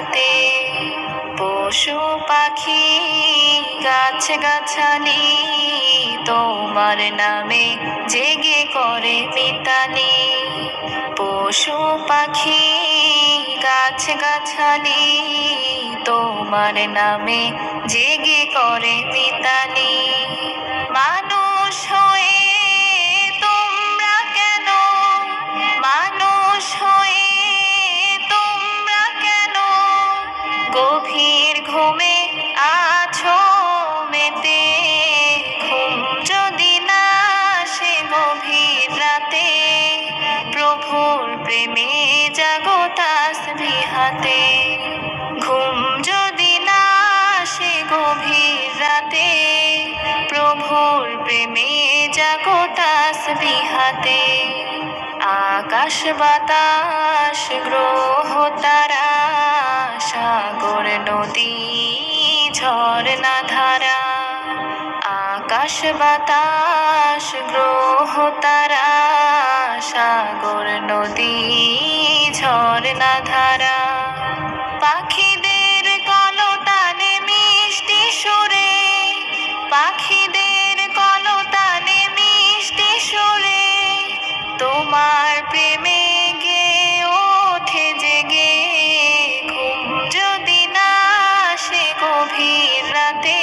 বিহাতে। পশু পাখি গাছ গাছালি তোমার নামে জেগে করে মিতালি। পশু পাখি গাছ গাছালি তোমার নামে জেগে করে মিতালি। মানুষ হয়ে তোমরা কেন, মানুষ হয়ে তোমরা কেন গভীর ঘুমে আছো মেতে। ঘুম যদি না আসে গভীর রাতে, প্রভুর প্রেমে জাগো তাসবিহ হাতে। ঘুম যদি না আসে গভীর রাতে, প্রভুর প্রেমে জাগো তাসবিহ হাতে। আকাশ বাতাস গ্রহ তারা, সাগর নদী ঝরনা ধারা। আকাশ বাতাস গ্রহ তারা, সাগর নদী ঝরনা ধারা। পাখিদের কলতানে মিষ্টি সুরে, পাখিদের কলতানে মিষ্টি সুরে তোমার প্রেমে গে ওঠে জেগে। ঘুম যদি না আসে গভীর রাতে,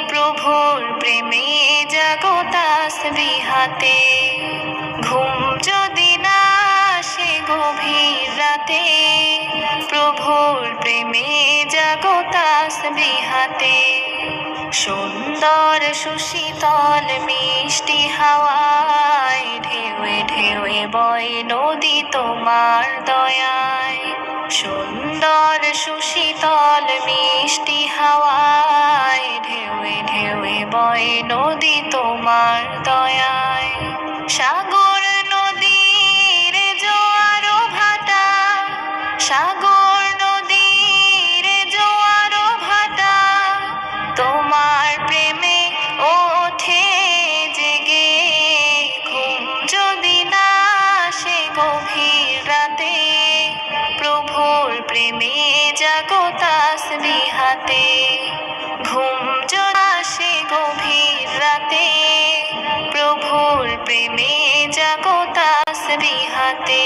প্রভুর প্রেমে জাগো তাসবিহ হাতে। ঘুম যদি না আসে গভীর রাতে, প্রভুর প্রেমে জাগো তাসবিহ হাতে। সুন্দর সুশীতল মিষ্টি হাওয়ায় ঢেউয়ে ঢেউয়ে বয় নদী তোমার দয়ায়। সুন্দর সুশীতল মিষ্টি হাওয়ায় ঢেউয়ে ঢেউয়ে বয় নদী তোমার দয়ায়। সাগর নদীর জোয়ার ভাটা, সাগর নদীর জোয়ার ভাটা তোমার প্রেমে ওঠে জেগে। ঘুম যদি না আসে গভীর রাতে, প্রভুর প্রেমে জাগো তাসবিহ হাতে। ঘুম যদি আসে গভীর রাতে, প্রভুর প্রেমে জাগো তাসবিহ হাতে।